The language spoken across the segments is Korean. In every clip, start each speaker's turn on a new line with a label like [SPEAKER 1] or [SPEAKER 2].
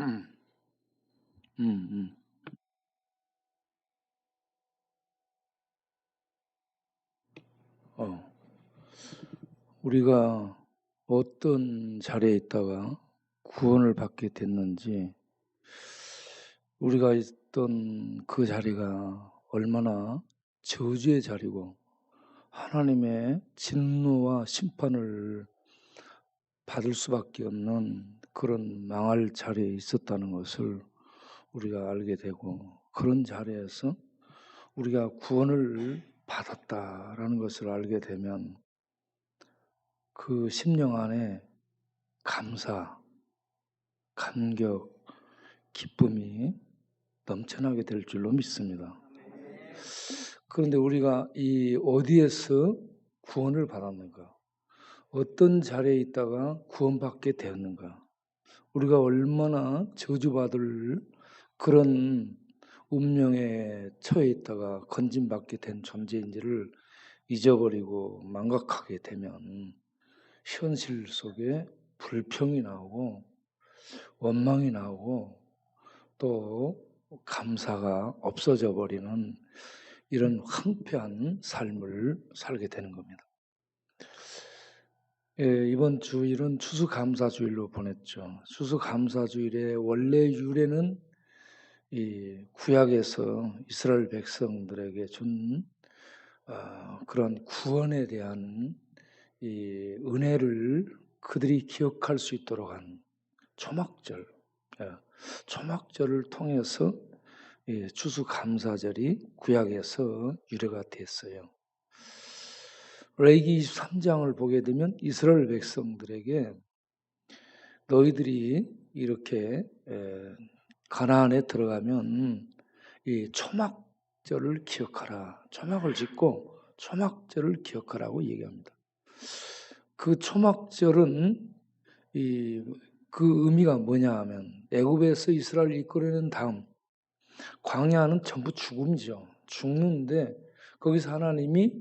[SPEAKER 1] 음, 음. 어, 우리가 어떤 자리에 있다가 구원을 받게 됐는지, 우리가 있던 그 자리가 얼마나 저주의 자리고 하나님의 진노와 심판을 받을 수밖에 없는 그런 망할 자리에 있었다는 것을 우리가 알게 되고, 그런 자리에서 우리가 구원을 받았다라는 것을 알게 되면 그 심령 안에 감사, 감격, 기쁨이 넘쳐나게 될 줄로 믿습니다. 그런데 우리가 이 어디에서 구원을 받았는가? 어떤 자리에 있다가 구원받게 되었는가? 우리가 얼마나 저주받을 그런 운명에 처해 있다가 건진받게 된 존재인지를 잊어버리고 망각하게 되면 현실 속에 불평이 나오고 원망이 나오고 또 감사가 없어져 버리는 이런 황폐한 삶을 살게 되는 겁니다. 이번 주일은 추수감사주일로 보냈죠. 추수감사주일의 원래 유래는 이 구약에서 이스라엘 백성들에게 준 그런 구원에 대한 이 은혜를 그들이 기억할 수 있도록 한 초막절, 초막절을 통해서 추수감사절이 구약에서 유래가 됐어요. 레위기 23장을 보게 되면 이스라엘 백성들에게 너희들이 이렇게 가나안에 들어가면 이 초막절을 기억하라. 초막을 짓고 초막절을 기억하라고 얘기합니다. 그 초막절은 그 의미가 뭐냐 하면 애굽에서 이스라엘을 이끌어낸 다음 광야는 전부 죽음이죠. 죽는데 거기서 하나님이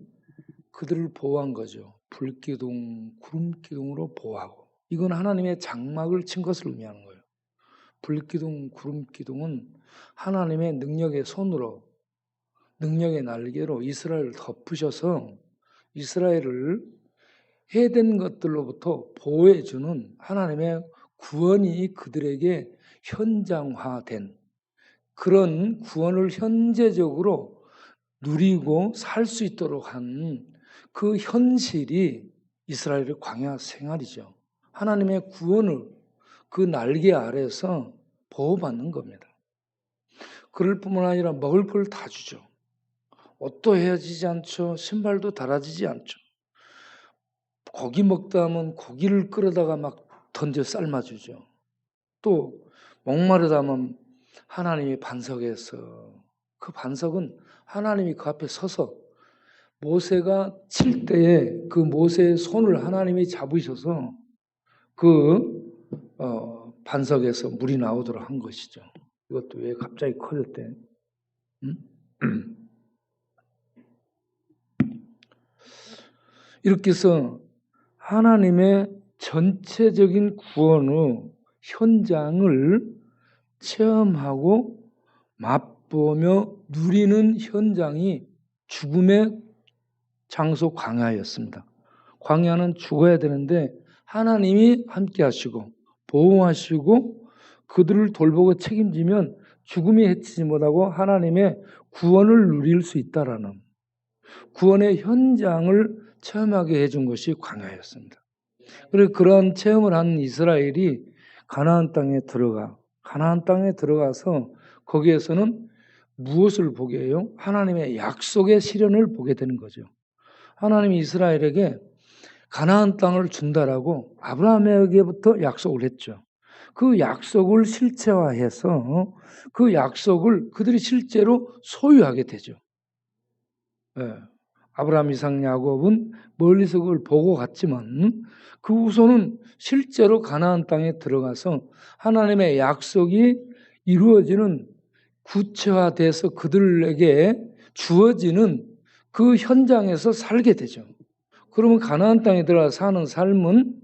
[SPEAKER 1] 그들을 보호한 거죠. 불기둥, 구름기둥으로 보호하고. 이건 하나님의 장막을 친 것을 의미하는 거예요. 불기둥, 구름기둥은 하나님의 능력의 손으로, 능력의 날개로 이스라엘을 덮으셔서 이스라엘을 해된 것들로부터 보호해주는 하나님의 구원이 그들에게 현장화된 그런 구원을 현재적으로 누리고 살 수 있도록 한 그 현실이 이스라엘의 광야 생활이죠. 하나님의 구원을 그 날개 아래서 보호받는 겁니다. 그럴 뿐만 아니라 먹을 걸 다 주죠. 옷도 헤어지지 않죠. 신발도 닳아지지 않죠. 고기 먹다 하면 고기를 끌어다가 막 던져 삶아주죠. 또 목마르다 하면 하나님이 반석에서 그 반석은 하나님이 그 앞에 서서 모세가 칠 때에 그 모세의 손을 하나님이 잡으셔서 그 반석에서 물이 나오도록 한 것이죠. 이것도 왜 갑자기 커졌대? 응? 이렇게 해서 하나님의 전체적인 구원의 현장을 체험하고 맛보며 누리는 현장이 죽음의 장소 광야였습니다. 광야는 죽어야 되는데 하나님이 함께 하시고 보호하시고 그들을 돌보고 책임지면 죽음이 해치지 못하고 하나님의 구원을 누릴 수 있다라는 구원의 현장을 체험하게 해준 것이 광야였습니다. 그리고 그러한 체험을 한 이스라엘이 가나안 땅에 들어가서 거기에서는 무엇을 보게 해요? 하나님의 약속의 실현을 보게 되는 거죠. 하나님이 이스라엘에게 가나안 땅을 준다라고 아브라함에게부터 약속을 했죠. 그 약속을 실체화해서 그 약속을 그들이 실제로 소유하게 되죠. 아브라함, 이삭, 야곱은 멀리서 그걸 보고 갔지만 그 후손은 실제로 가나안 땅에 들어가서 하나님의 약속이 이루어지는 구체화돼서 그들에게 주어지는 그 현장에서 살게 되죠. 그러면 가나안 땅에 들어가 사는 삶은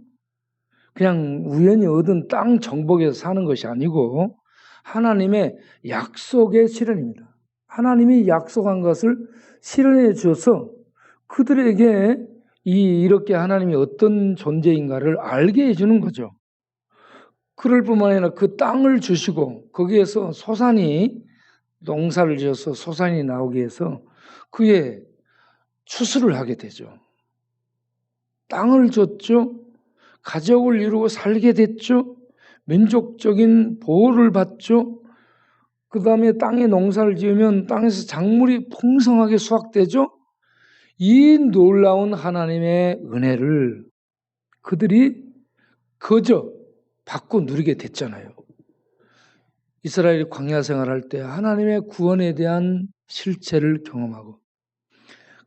[SPEAKER 1] 그냥 우연히 얻은 땅 정복에서 사는 것이 아니고 하나님의 약속의 실현입니다. 하나님이 약속한 것을 실현해 주어서 그들에게 이렇게 하나님이 어떤 존재인가를 알게 해주는 거죠. 그럴 뿐만 아니라 그 땅을 주시고 거기에서 소산이 농사를 지어서 소산이 나오게 해서 그의 추수를 하게 되죠. 땅을 줬죠. 가족을 이루고 살게 됐죠. 민족적인 보호를 받죠. 그 다음에 땅에 농사를 지으면 땅에서 작물이 풍성하게 수확되죠. 이 놀라운 하나님의 은혜를 그들이 거저 받고 누리게 됐잖아요. 이스라엘이 광야 생활할 때 하나님의 구원에 대한 실체를 경험하고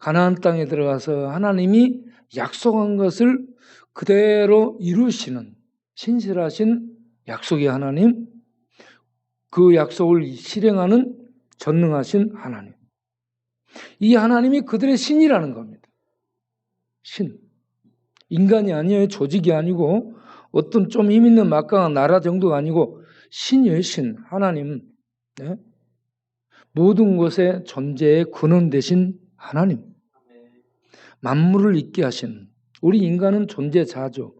[SPEAKER 1] 가나안 땅에 들어가서 하나님이 약속한 것을 그대로 이루시는 신실하신 약속의 하나님, 그 약속을 실행하는 전능하신 하나님. 이 하나님이 그들의 신이라는 겁니다. 신. 인간이 아니에요. 조직이 아니고 어떤 좀 힘 있는 막강한 나라 정도가 아니고 신이에요. 신. 하나님. 네? 모든 것의 존재의 근원 되신 하나님. 만물을 있게 하신. 우리 인간은 존재자죠.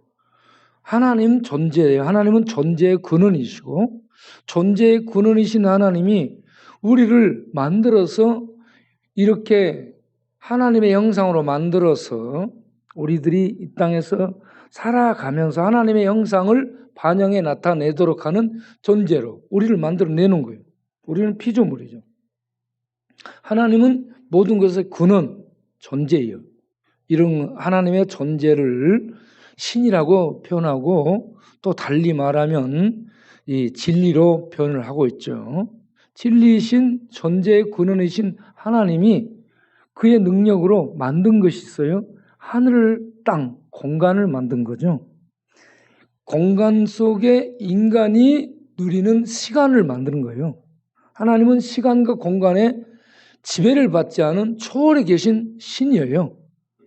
[SPEAKER 1] 하나님 존재예요. 하나님은 존재의 근원이시고 존재의 근원이신 하나님이 우리를 만들어서 이렇게 하나님의 형상으로 만들어서 우리들이 이 땅에서 살아가면서 하나님의 형상을 반영해 나타내도록 하는 존재로 우리를 만들어내는 거예요. 우리는 피조물이죠. 하나님은 모든 것의 근원, 존재예요. 이런 하나님의 존재를 신이라고 표현하고 또 달리 말하면 이 진리로 표현을 하고 있죠. 진리이신 존재의 근원이신 하나님이 그의 능력으로 만든 것이 있어요. 하늘, 땅, 공간을 만든 거죠. 공간 속에 인간이 누리는 시간을 만드는 거예요. 하나님은 시간과 공간에 지배를 받지 않은 초월에 계신 신이에요.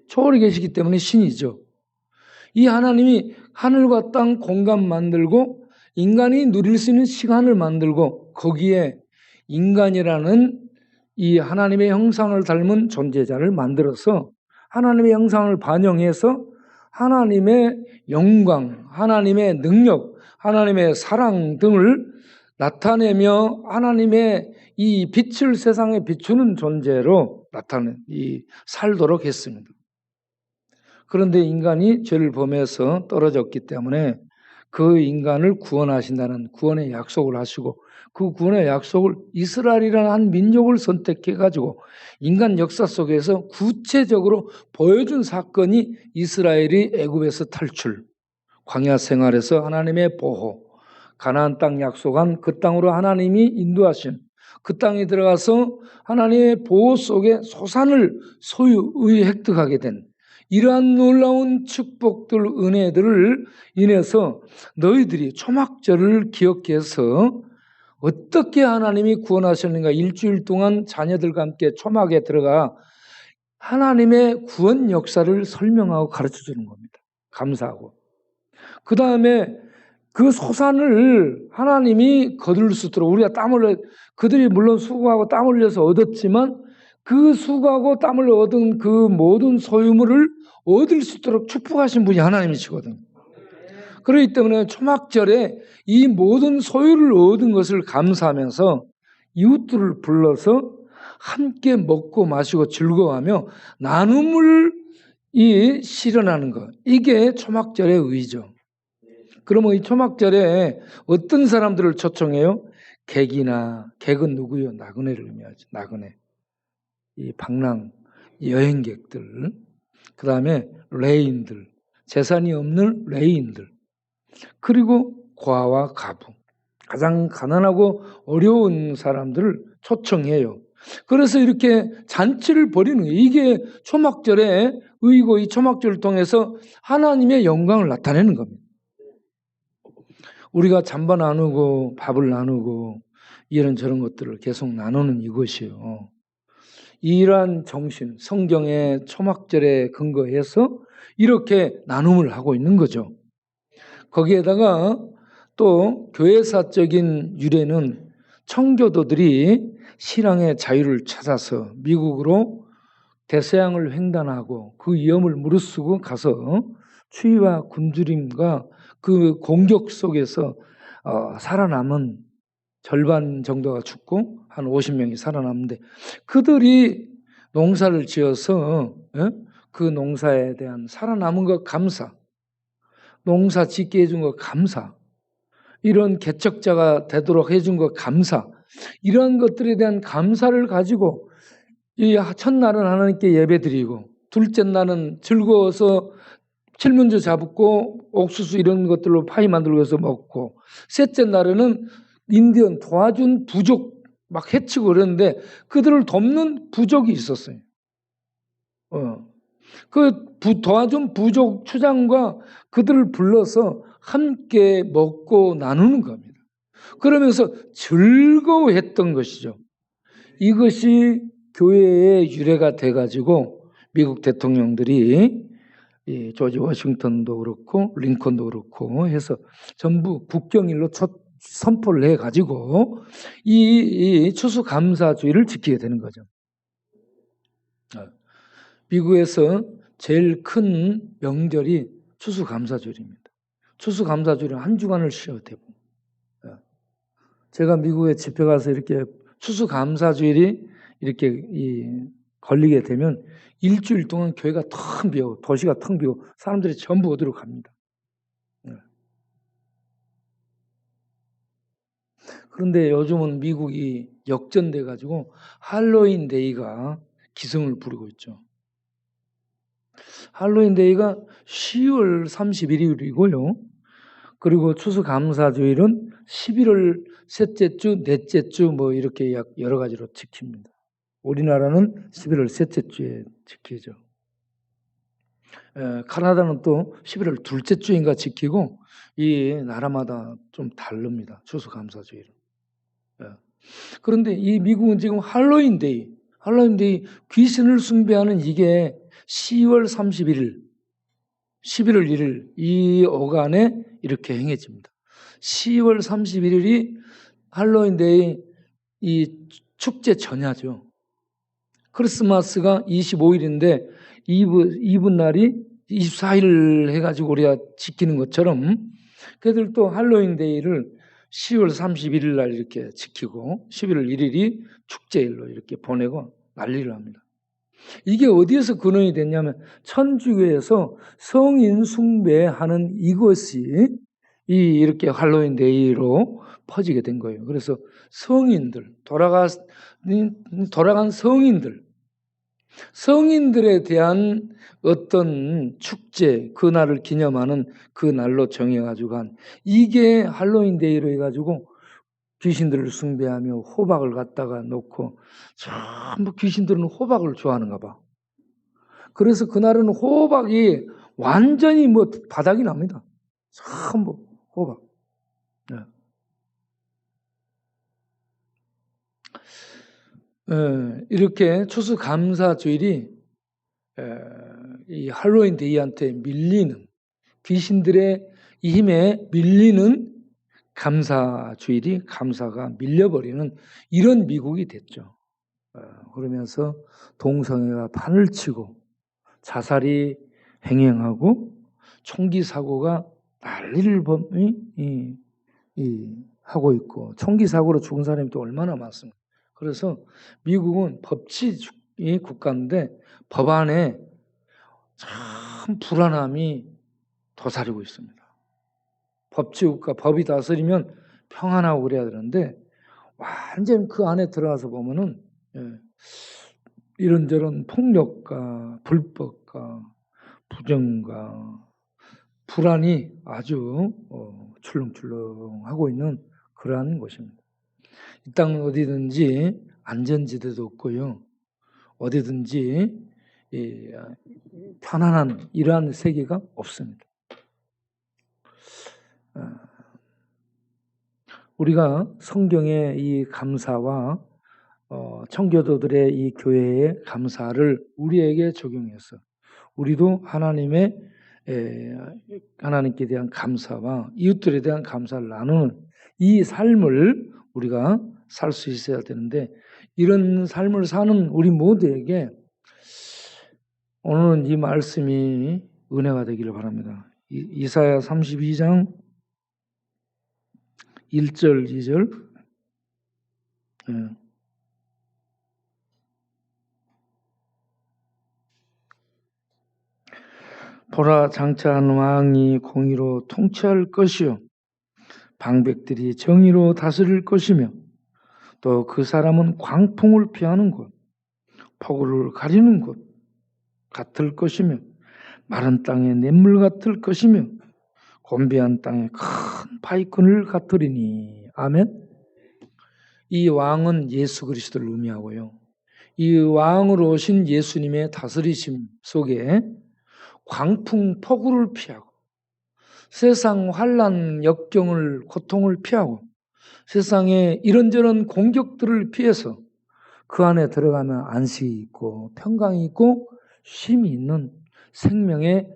[SPEAKER 1] 초월에 계시기 때문에 신이죠. 이 하나님이 하늘과 땅 공간 만들고 인간이 누릴 수 있는 시간을 만들고 거기에 인간이라는 이 하나님의 형상을 닮은 존재자를 만들어서 하나님의 형상을 반영해서 하나님의 영광, 하나님의 능력, 하나님의 사랑 등을 나타내며 하나님의 이 빛을 세상에 비추는 존재로 살도록 했습니다. 그런데 인간이 죄를 범해서 떨어졌기 때문에 그 인간을 구원하신다는 구원의 약속을 하시고 그 구원의 약속을 이스라엘이라는 한 민족을 선택해가지고 인간 역사 속에서 구체적으로 보여준 사건이 이스라엘이 애굽에서 탈출, 광야 생활에서 하나님의 보호, 가나안 땅 약속한 그 땅으로 하나님이 인도하신 그 땅에 들어가서 하나님의 보호 속에 소산을 소유의 획득하게 된 이러한 놀라운 축복들, 은혜들을 인해서 너희들이 초막절을 기억해서 어떻게 하나님이 구원하셨는가 일주일 동안 자녀들과 함께 초막에 들어가 하나님의 구원 역사를 설명하고 가르쳐 주는 겁니다. 감사하고. 그 다음에 그 소산을 하나님이 거둘 수 있도록 우리가 그들이 물론 수고하고 땀 흘려서 얻었지만 그 수고하고 땀을 얻은 그 모든 소유물을 얻을 수 있도록 축복하신 분이 하나님이시거든요. 그렇기 때문에 초막절에 이 모든 소유를 얻은 것을 감사하면서 이웃들을 불러서 함께 먹고 마시고 즐거워하며 나눔을 실현하는 것. 이게 초막절의 의의죠. 그러면 이 초막절에 어떤 사람들을 초청해요? 객은 누구요? 나그네를 의미하죠. 나그네. 이 방랑 여행객들, 그 다음에 레인들, 재산이 없는 레인들, 그리고 고아와 가부, 가장 가난하고 어려운 사람들을 초청해요. 그래서 이렇게 잔치를 벌이는 거예요. 이게 초막절의 의고 이 초막절을 통해서 하나님의 영광을 나타내는 겁니다. 우리가 잠바 나누고 밥을 나누고 이런저런 것들을 계속 나누는 이것이요. 이러한 정신, 성경의 초막절에 근거해서 이렇게 나눔을 하고 있는 거죠. 거기에다가 또 교회사적인 유래는 청교도들이 신앙의 자유를 찾아서 미국으로 대서양을 횡단하고 그 위험을 무릅쓰고 가서 추위와 굶주림과 그 공격 속에서 살아남은 절반 정도가 죽고 한 50명이 살아남는데 그들이 농사를 지어서 그 농사에 대한 살아남은 것 감사, 농사 짓게 해준 것 감사, 이런 개척자가 되도록 해준 것 감사, 이러한 것들에 대한 감사를 가지고 이 첫날은 하나님께 예배드리고 둘째 날은 즐거워서 칠문조 잡고 옥수수 이런 것들로 파이 만들어서 먹고 셋째 날에는 인디언 도와준 부족 막 해치고 그러는데 그들을 돕는 부족이 있었어요. 도와준 부족 추장과 그들을 불러서 함께 먹고 나누는 겁니다. 그러면서 즐거워했던 것이죠. 이것이 교회의 유래가 돼가지고 미국 대통령들이 조지 워싱턴도 그렇고 링컨도 그렇고 해서 전부 국경일로 선포를 해가지고 이 추수감사주의를 지키게 되는 거죠. 미국에서 제일 큰 명절이 추수감사주일입니다. 추수감사주일은 한 주간을 쉬어도 되고, 제가 미국에 집회 가서 이렇게 추수감사주일이 이렇게 걸리게 되면 일주일 동안 교회가 텅 비고 도시가 텅 비고 사람들이 전부 어디로 갑니다. 그런데 요즘은 미국이 역전돼 가지고 할로윈 데이가 기승을 부리고 있죠. 할로윈 데이가 10월 31일이고요. 그리고 추수감사주일은 11월 셋째 주, 넷째 주 뭐 이렇게 여러 가지로 지킵니다. 우리나라는 11월 셋째 주에 지키죠. 카나다는 또 11월 둘째 주인가 지키고 이 나라마다 좀 다릅니다. 추수감사주일은. 그런데 이 미국은 지금 할로윈 데이 귀신을 숭배하는 이게 10월 31일, 11월 1일 이 어간에 이렇게 행해집니다. 10월 31일이 할로윈 데이 이 축제 전야죠. 크리스마스가 25일인데 이브 날이 24일 해가지고 우리가 지키는 것처럼 그들도 할로윈 데이를 10월 31일 날 이렇게 지키고 11월 1일이 축제일로 이렇게 보내고 난리를 합니다. 이게 어디에서 근원이 됐냐면 천주교에서 성인 숭배하는 이것이 이렇게 할로윈 데이로 퍼지게 된 거예요. 그래서 성인들, 돌아간 성인들에 대한 어떤 축제, 그날을 기념하는 그 날로 정해가지고 한 이게 할로윈 데이로 해가지고 귀신들을 숭배하며 호박을 갖다가 놓고 전부 귀신들은 호박을 좋아하는가 봐. 그래서 그날은 호박이 완전히 뭐 바닥이 납니다. 전부 호박. 이렇게 추수감사주일이 이 할로윈 데이한테 밀리는 귀신들의 힘에 밀리는 감사주일이 감사가 밀려버리는 이런 미국이 됐죠. 그러면서 동성애가 판을 치고 자살이 횡행하고 총기 사고가 난리를 하고 있고 총기 사고로 죽은 사람이 또 얼마나 많습니까? 그래서 미국은 법치 국가인데 법안에 참 불안함이 도사리고 있습니다. 법치국가, 법이 다스리면 평안하고 그래야 되는데 완전 그 안에 들어가서 보면은 이런저런 폭력과 불법과 부정과 불안이 아주 출렁출렁하고 있는 그러한 곳입니다. 이 땅은 어디든지 안전지대도 없고요. 어디든지 편안한 이러한 세계가 없습니다. 우리가 성경의 이 감사와 청교도들의 이 교회의 감사를 우리에게 적용해서 우리도 하나님의 하나님께 대한 감사와 이웃들에 대한 감사를 나누는 이 삶을 우리가 살 수 있어야 되는데, 이런 삶을 사는 우리 모두에게 오늘은 이 말씀이 은혜가 되기를 바랍니다. 이사야 32장 1절 2절. 보라, 장차한 왕이 공의로 통치할 것이요 방백들이 정의로 다스릴 것이며, 또 그 사람은 광풍을 피하는 곳, 폭우를 가리는 곳 같을 것이며, 마른 땅에 냇물 같을 것이며, 곤비한 땅에 큰 바위끈을 같으리니. 아멘. 이 왕은 예수 그리스도를 의미하고요, 이 왕으로 오신 예수님의 다스리심 속에 광풍 폭우를 피하고 세상 환난 역경을 고통을 피하고 세상의 이런저런 공격들을 피해서 그 안에 들어가면 안식이 있고 평강이 있고 쉼이 있는 생명의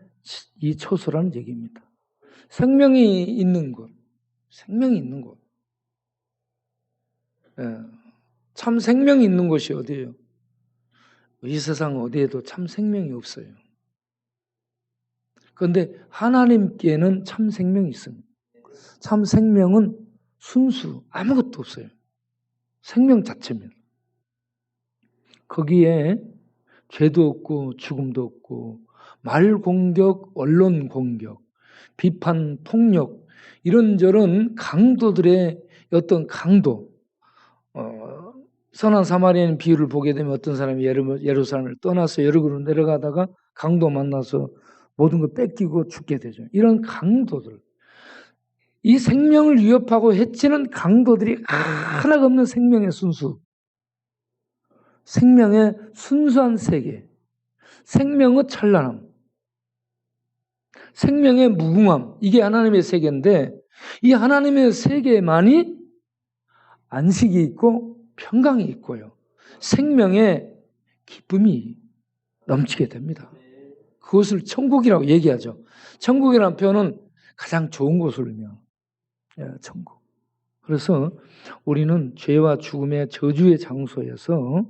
[SPEAKER 1] 이 초소라는 얘기입니다. 생명이 있는 곳, 생명이 있는 곳. 참 생명이 있는 곳이 어디예요? 이 세상 어디에도 참 생명이 없어요. 그런데 하나님께는 참 생명이 있습니다. 참 생명은 순수, 아무것도 없어요. 생명 자체입니다. 거기에 죄도 없고 죽음도 없고 말 공격, 언론 공격, 비판, 폭력, 이런저런 강도들의 어떤 강도, 선한 사마리아인 비유를 보게 되면 어떤 사람이 예루살렘을 떠나서 여리고로 내려가다가 강도 만나서 모든 걸 뺏기고 죽게 되죠. 이런 강도들, 이 생명을 위협하고 해치는 강도들이 하나가 없는 생명의 순수, 생명의 순수한 세계, 생명의 찬란함, 생명의 무궁함, 이게 하나님의 세계인데, 이 하나님의 세계만이 안식이 있고 평강이 있고요, 생명의 기쁨이 넘치게 됩니다. 그것을 천국이라고 얘기하죠. 천국이라는 표현은 가장 좋은 곳을 의미해요. 천국. 그래서 우리는 죄와 죽음의 저주의 장소에서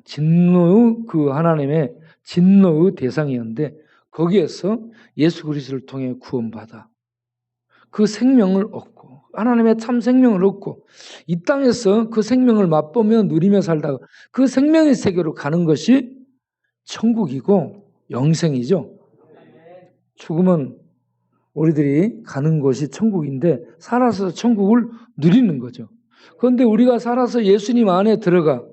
[SPEAKER 1] 진노의 그 하나님의 진노의 대상이었는데, 거기에서 예수 그리스도를 통해 구원받아 그 생명을 얻고 하나님의 참 생명을 얻고 이 땅에서 그 생명을 맛보며 누리며 살다가 그 생명의 세계로 가는 것이 천국이고 영생이죠. 죽으면 우리들이 가는 곳이 천국인데 살아서 천국을 누리는 거죠. 그런데 우리가 살아서 예수님 안에 들어가,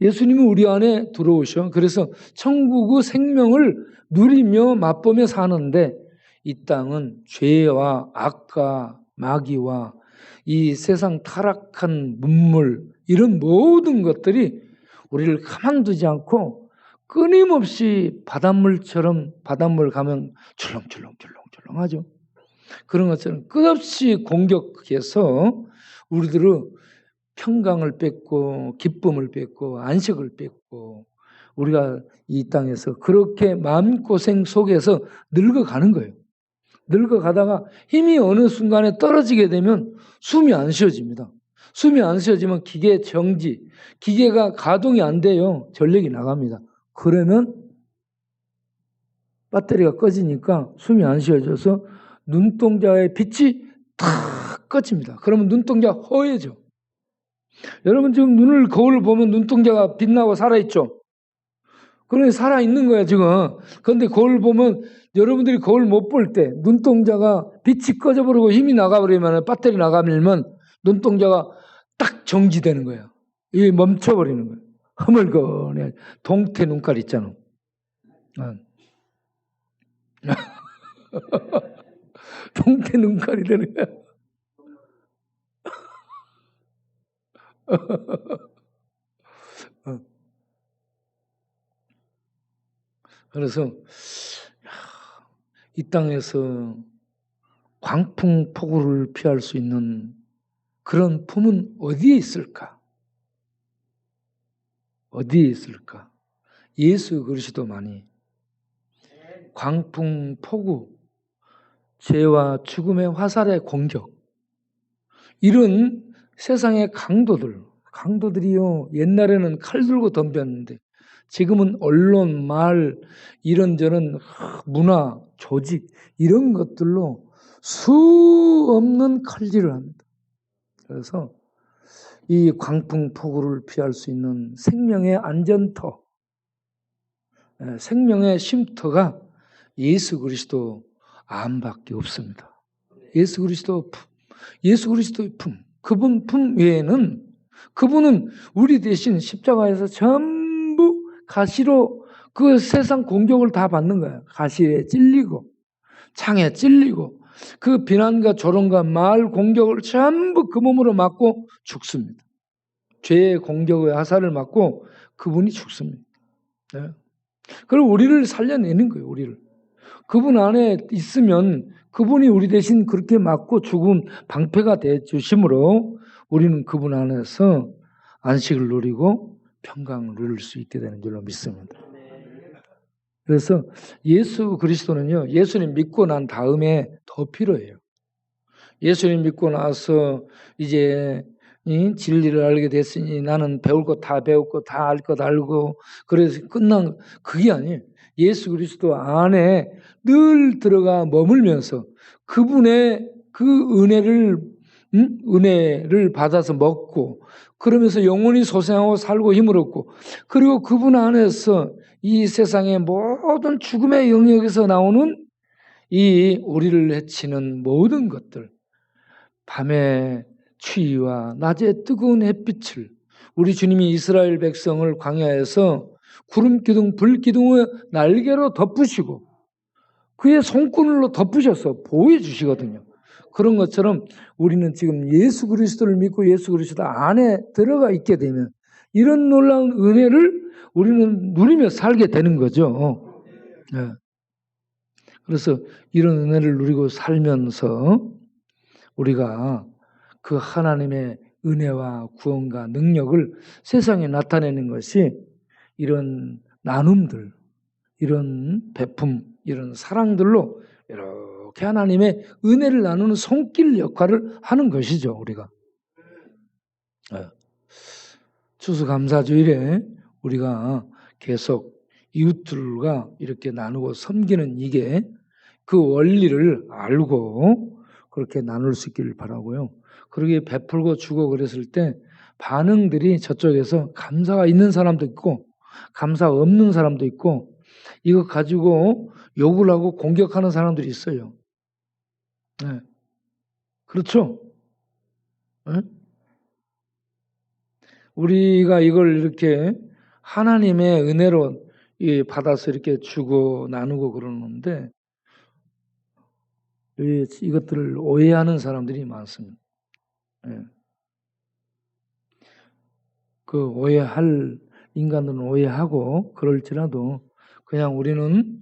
[SPEAKER 1] 예수님이 우리 안에 들어오셔. 그래서 천국의 생명을 누리며 맛보며 사는데, 이 땅은 죄와 악과 마귀와 이 세상 타락한 문물, 이런 모든 것들이 우리를 가만두지 않고 끊임없이 바닷물처럼, 바닷물 가면 출렁출렁하죠. 그런 것처럼 끝없이 공격해서 우리들은 평강을 뺏고 기쁨을 뺏고 안식을 뺏고 우리가 이 땅에서 그렇게 마음고생 속에서 늙어가는 거예요. 늙어가다가 힘이 어느 순간에 떨어지게 되면 숨이 안 쉬어집니다. 숨이 안 쉬어지면 기계 정지, 기계가 가동이 안 돼요. 전력이 나갑니다. 그러면 배터리가 꺼지니까 숨이 안 쉬어져서 눈동자의 빛이 탁 꺼집니다. 그러면 눈동자가 허해져. 여러분 지금 눈을, 거울을 보면 눈동자가 빛나고 살아있죠? 그러니 살아있는 거야 지금. 그런데 거울 보면 여러분들이 거울 못 볼 때 눈동자가 빛이 꺼져버리고 힘이 나가버리면, 배터리 나가면 눈동자가 딱 정지되는 거야. 이게 멈춰버리는 거야. 허물거려. 동태 눈깔 있잖아. 동태 눈깔이 되는 거야. 그래서 이 땅에서 광풍 폭우를 피할 수 있는 그런 품은 어디에 있을까? 어디에 있을까? 예수 그리스도만이 광풍, 폭우, 죄와 죽음의 화살의 공격, 이런 세상의 강도들이요, 옛날에는 칼 들고 덤볐는데 지금은 언론, 말, 이런저런 문화, 조직, 이런 것들로 수 없는 칼질을 합니다. 그래서 이 광풍, 폭우를 피할 수 있는 생명의 안전터, 생명의 쉼터가 예수 그리스도 안밖에 없습니다. 예수 그리스도의 품, 그분 품 외에는, 그분은 우리 대신 십자가에서 전부 가시로 그 세상 공격을 다 받는 거예요. 가시에 찔리고 창에 찔리고 그 비난과 조롱과 말 공격을 전부 그 몸으로 맞고 죽습니다. 죄의 공격의 화살을 맞고 그분이 죽습니다. 네. 그리고 우리를 살려내는 거예요. 우리를. 그분 안에 있으면 그분이 우리 대신 그렇게 맞고 죽은 방패가 돼 주심으로 우리는 그분 안에서 안식을 누리고 평강을 누릴 수 있게 되는 줄로 믿습니다. 그래서 예수 그리스도는요, 예수님 믿고 난 다음에 더 필요해요. 예수님 믿고 나서 이제 이 진리를 알게 됐으니 나는 배울 것 다 배웠고 다 알 것 알고 그래서 끝난, 그게 아니에요. 예수 그리스도 안에 늘 들어가 머물면서 그분의 그 은혜를 받아서 먹고 그러면서 영원히 소생하고 살고 힘을 얻고, 그리고 그분 안에서 이 세상의 모든 죽음의 영역에서 나오는 이 우리를 해치는 모든 것들, 밤에 추위와 낮에 뜨거운 햇빛을, 우리 주님이 이스라엘 백성을 광야에서 구름 기둥, 불 기둥의 날개로 덮으시고 그의 손끈으로 덮으셔서 보호해 주시거든요. 그런 것처럼 우리는 지금 예수 그리스도를 믿고 예수 그리스도 안에 들어가 있게 되면 이런 놀라운 은혜를 우리는 누리며 살게 되는 거죠. 네. 그래서 이런 은혜를 누리고 살면서 우리가 그 하나님의 은혜와 구원과 능력을 세상에 나타내는 것이 이런 나눔들, 이런 베품, 이런 사랑들로 이렇게 하나님의 은혜를 나누는 손길 역할을 하는 것이죠, 우리가. 추수감사주일에 우리가 계속 이웃들과 이렇게 나누고 섬기는 이게 그 원리를 알고 그렇게 나눌 수 있기를 바라고요. 그러게 베풀고 주고 그랬을 때 반응들이 저쪽에서 감사가 있는 사람도 있고 감사 없는 사람도 있고 이거 가지고 욕을 하고 공격하는 사람들이 있어요. 네. 그렇죠? 네? 우리가 이걸 이렇게 하나님의 은혜로 받아서 이렇게 주고 나누고 그러는데 이것들을 오해하는 사람들이 많습니다. 네. 그 오해할 인간들은 오해하고 그럴지라도 그냥 우리는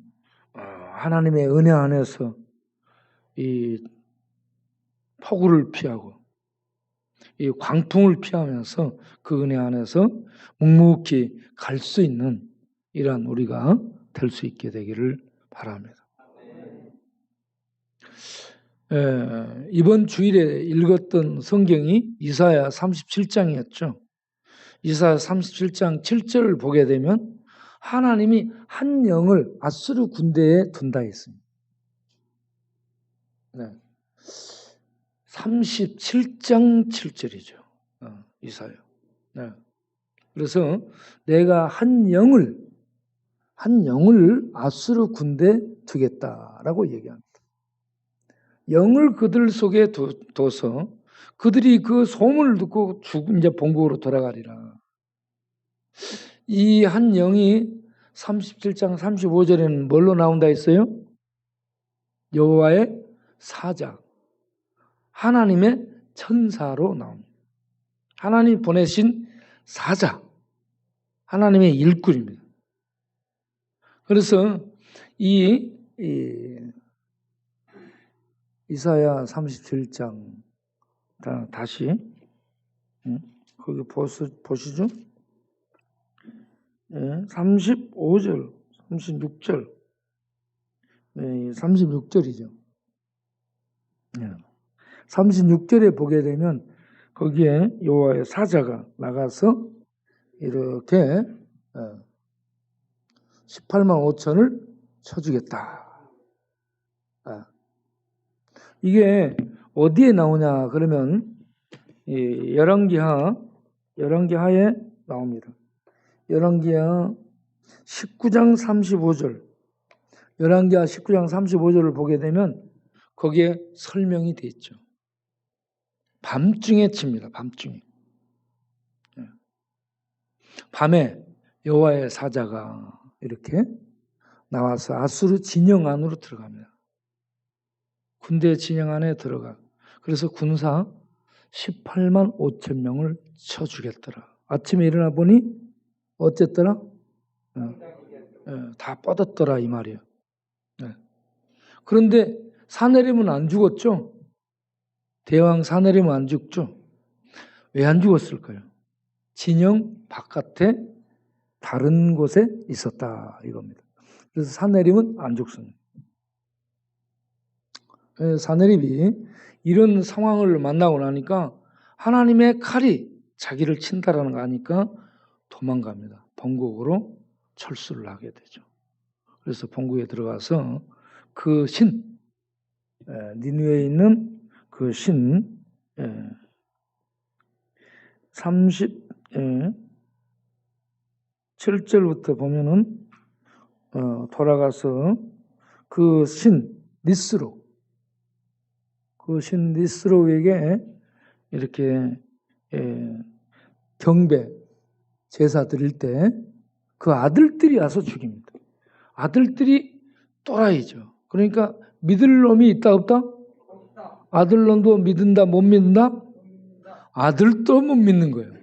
[SPEAKER 1] 하나님의 은혜 안에서 이 폭우를 피하고 이 광풍을 피하면서 그 은혜 안에서 묵묵히 갈 수 있는 이러한 우리가 될 수 있게 되기를 바랍니다. 이번 주일에 읽었던 성경이 이사야 37장이었죠. 이사야 37장 7절을 보게 되면 하나님이 한 영을 아수르 군대에 둔다 했습니다. 네. 37장 7절이죠. 이사야. 네. 그래서 내가 한 영을 아수르 군대에 두겠다라고 얘기합니다. 영을 그들 속에 둬서 그들이 그 소문을 듣고 이제 본국으로 돌아가리라. 이 한 영이 37장 35절에는 뭘로 나온다 했어요? 여호와의 사자, 하나님의 천사로 나옵니다. 하나님 보내신 사자, 하나님의 일꾼입니다. 그래서 이 이사야 37장 다시 거기 보시죠. 35절, 36절. 36절이죠. 36절에 보게 되면 거기에 여호와의 사자가 나가서 이렇게 18만 5천을 쳐주겠다. 이게 어디에 나오냐 그러면 열왕기하에 나옵니다. 열왕기하 19장 35절, 열왕기하 19장 35절을 보게 되면 거기에 설명이 되어 있죠. 밤중에 칩니다. 밤중에. 밤에 여호와의 사자가 이렇게 나와서 아수르 진영 안으로 들어갑니다. 군대 진영 안에 들어가. 그래서 군사 18만 5천 명을 쳐주겠더라. 아침에 일어나 보니 어쨌더라? 다 뻗었더라 이 말이에요. 그런데 사내림은 안 죽었죠? 대왕 사내림은 안 죽죠? 왜 안 죽었을까요? 진영 바깥에 다른 곳에 있었다 이겁니다. 그래서 사내림은 안 죽습니다. 사내림이 이런 상황을 만나고 나니까 하나님의 칼이 자기를 친다라는 거 아니까 도망갑니다. 본국으로 철수를 하게 되죠. 그래서 본국에 들어가서 그 신, 니느웨에 있는 그 신, 37절부터 보면은 돌아가서 그 신 니스로, 그 신 니스로에게 이렇게 경배 제사 드릴 때 그 아들들이 와서 죽입니다. 아들들이 또라이죠. 그러니까 믿을 놈이 있다 없다? 아들놈도 믿는다 못 믿는다? 아들도 못 믿는 거예요.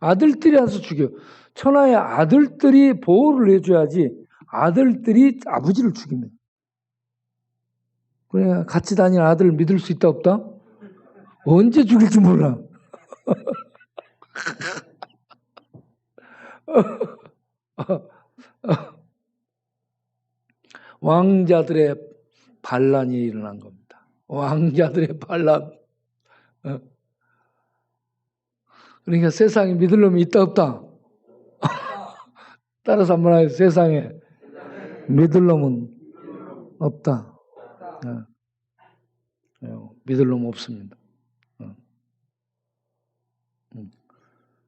[SPEAKER 1] 아들들이 와서 죽여. 천하의 아들들이 보호를 해줘야지 아들들이 아버지를 죽입니다. 그러니까 같이 다니는 아들을 믿을 수 있다 없다? 언제 죽일지 몰라. 왕자들의 반란이 일어난 겁니다. 왕자들의 반란. 그러니까 세상에 믿을 놈이 있다 없다? 따라서 한번 하세요. 세상에 믿을 놈은 없다. 믿을 놈 없습니다.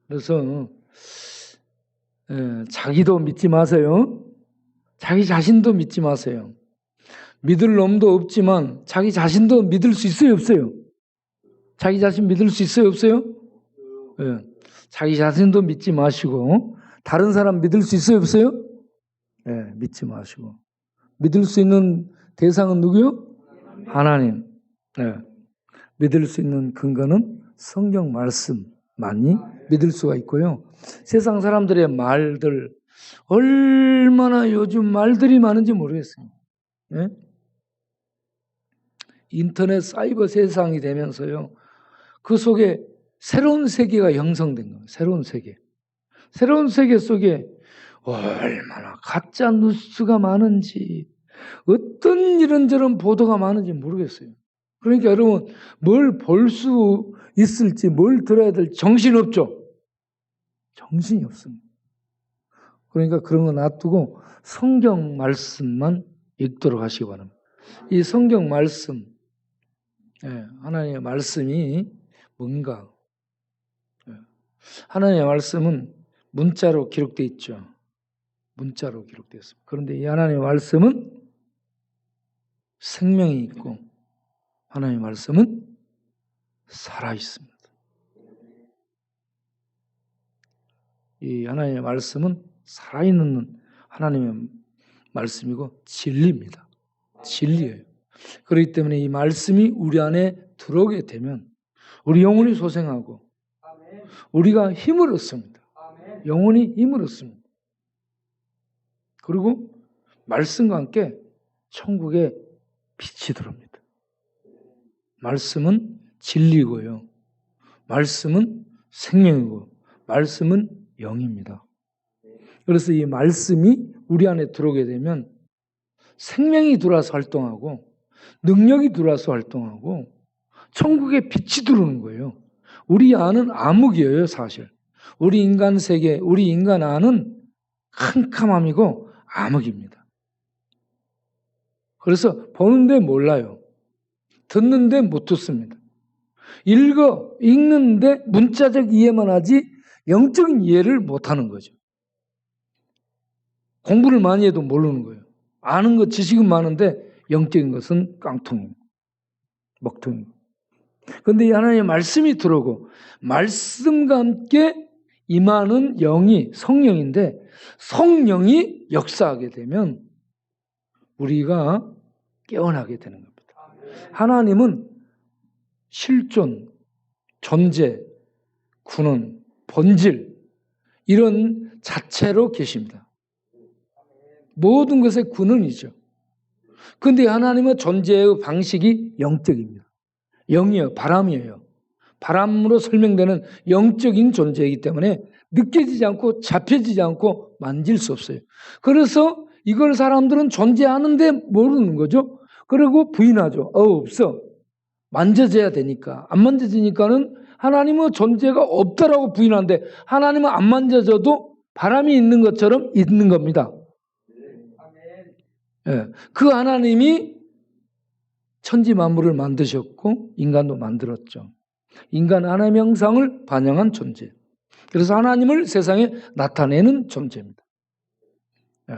[SPEAKER 1] 그래서 자기도 믿지 마세요. 자기 자신도 믿지 마세요. 믿을 놈도 없지만 자기 자신도 믿을 수 있어요, 없어요? 자기 자신 믿을 수 있어요, 없어요? 자기 자신도 믿지 마시고 다른 사람 믿을 수 있어요, 없어요? 믿지 마시고 믿을 수 있는 대상은 누구요? 하나님. 믿을 수 있는 근거는 성경 말씀만이 믿을 수가 있고요. 세상 사람들의 말들 얼마나 요즘 말들이 많은지 모르겠어요. 인터넷 사이버 세상이 되면서요. 그 속에 새로운 세계가 형성된 거예요. 새로운 세계. 새로운 세계 속에 얼마나 가짜 뉴스가 많은지 어떤 이런저런 보도가 많은지 모르겠어요. 그러니까 여러분 뭘 볼 수 있을지 뭘 들어야 될지 정신없죠. 정신이 없습니다. 그러니까 그런 거 놔두고 성경 말씀만 읽도록 하시기 바랍니다. 이 성경 말씀, 하나님의 말씀이 뭔가? 하나님의 말씀은 문자로 기록되어 있죠. 문자로 기록되어 있습니다. 그런데 이 하나님의 말씀은 생명이 있고 하나님의 말씀은 살아 있습니다. 이 하나님의 말씀은 살아있는 하나님의 말씀이고 진리입니다. 진리예요. 그렇기 때문에 이 말씀이 우리 안에 들어오게 되면 우리 영혼이 소생하고 우리가 힘을 얻습니다. 영혼이 힘을 얻습니다. 그리고 말씀과 함께 천국에 빛이 들어옵니다. 말씀은 진리고요. 말씀은 생명이고 말씀은 영입니다. 그래서 이 말씀이 우리 안에 들어오게 되면 생명이 들어와서 활동하고 능력이 들어와서 활동하고 천국의 빛이 들어오는 거예요. 우리 안은 암흑이에요, 사실. 우리 인간 세계, 우리 인간 안은 캄캄함이고 암흑입니다. 그래서 보는데 몰라요. 듣는데 못 듣습니다. 읽는데 문자적 이해만 하지 영적인 이해를 못하는 거죠. 공부를 많이 해도 모르는 거예요. 아는 것, 지식은 많은데 영적인 것은 깡통입니다. 먹통입니다. 그런데 하나님의 말씀이 들어오고 말씀과 함께 임하는 영이 성령인데 성령이 역사하게 되면 우리가 깨어나게 되는 겁니다. 하나님은 실존, 존재, 군원, 본질 이런 자체로 계십니다. 모든 것의 근원이죠. 그런데 하나님의 존재의 방식이 영적입니다. 영이에요. 바람이에요. 바람으로 설명되는 영적인 존재이기 때문에 느껴지지 않고 잡혀지지 않고 만질 수 없어요. 그래서 이걸 사람들은 존재하는데 모르는 거죠. 그리고 부인하죠. 없어. 만져져야 되니까. 안 만져지니까는 하나님의 존재가 없다라고 부인하는데 하나님은 안 만져져도 바람이 있는 것처럼 있는 겁니다. 예, 그 하나님이 천지 만물을 만드셨고 인간도 만들었죠. 인간 하나님의 형상을 반영한 존재. 그래서 하나님을 세상에 나타내는 존재입니다. 예.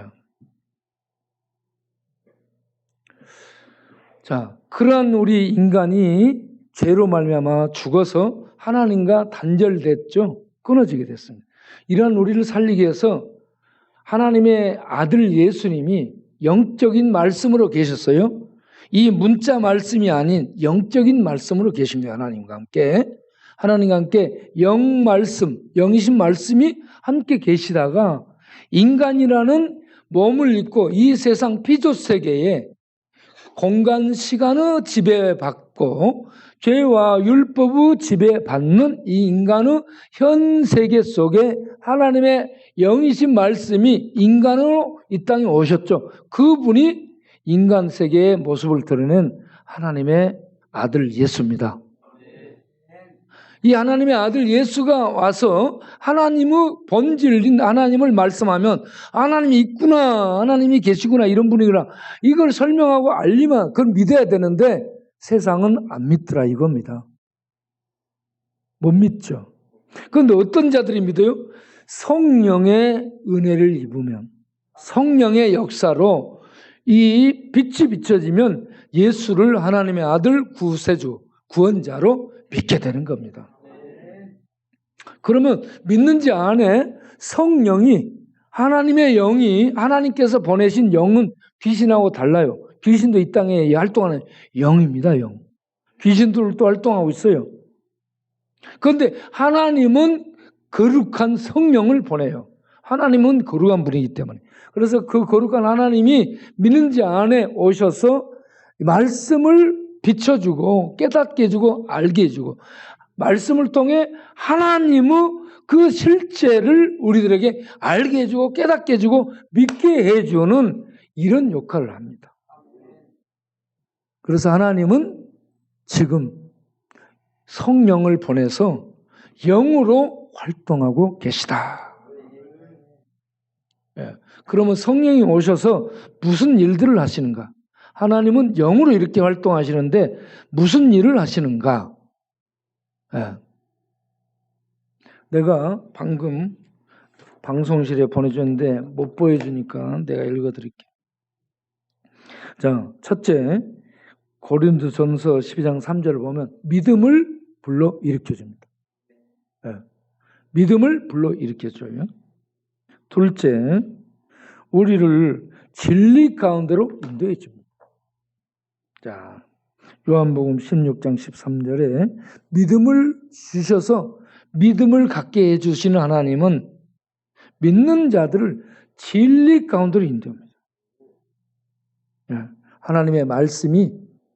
[SPEAKER 1] 자, 그러한 우리 인간이 죄로 말미암아 죽어서 하나님과 단절됐죠. 끊어지게 됐습니다. 이러한 우리를 살리기 위해서 하나님의 아들 예수님이 영적인 말씀으로 계셨어요. 이 문자 말씀이 아닌 영적인 말씀으로 계십니다. 하나님과 함께 영 말씀, 영이신 말씀이 함께 계시다가 인간이라는 몸을 입고 이 세상 피조 세계에 공간 시간의 지배받고 죄와 율법의 지배받는 이 인간의 현 세계 속에 하나님의 영이신 말씀이 인간으로 이 땅에 오셨죠. 그분이 인간 세계의 모습을 드러낸 하나님의 아들 예수입니다. 이 하나님의 아들 예수가 와서 하나님의 본질인 하나님을 말씀하면 하나님이 있구나, 하나님이 계시구나 이런 분이구나 이걸 설명하고 알리면 그걸 믿어야 되는데 세상은 안 믿더라 이겁니다. 못 믿죠. 그런데 어떤 자들이 믿어요? 성령의 은혜를 입으면 성령의 역사로 이 빛이 비춰지면 예수를 하나님의 아들 구세주, 구원자로 믿게 되는 겁니다. 그러면 믿는지 안 해? 성령이 하나님의 영이 하나님께서 보내신 영은 귀신하고 달라요. 귀신도 이 땅에 활동하는 영입니다. 영. 귀신들도 활동하고 있어요. 그런데 하나님은 거룩한 성령을 보내요. 하나님은 거룩한 분이기 때문에. 그래서 그 거룩한 하나님이 믿는지 안 해 오셔서 말씀을 비춰주고 깨닫게 해주고 알게 해주고 말씀을 통해 하나님의 그 실체를 우리들에게 알게 해주고 깨닫게 해주고 믿게 해주는 이런 역할을 합니다. 그래서 하나님은 지금 성령을 보내서 영으로 활동하고 계시다. 예. 그러면 성령이 오셔서 무슨 일들을 하시는가? 하나님은 영으로 이렇게 활동하시는데 무슨 일을 하시는가? 예. 내가 방금 방송실에 보내줬는데 못 보여주니까 내가 읽어드릴게요. 자, 첫째 고린도전서 12장 3절을 보면 믿음을 불러 일으켜줍니다. 예. 믿음을 불러 일으켜줘요. 둘째, 우리를 진리 가운데로 인도해 줍니다. 자, 요한복음 16장 13절에 믿음을 주셔서 믿음을 갖게 해주시는 하나님은 믿는 자들을 진리 가운데로 인도합니다. 하나님의 말씀이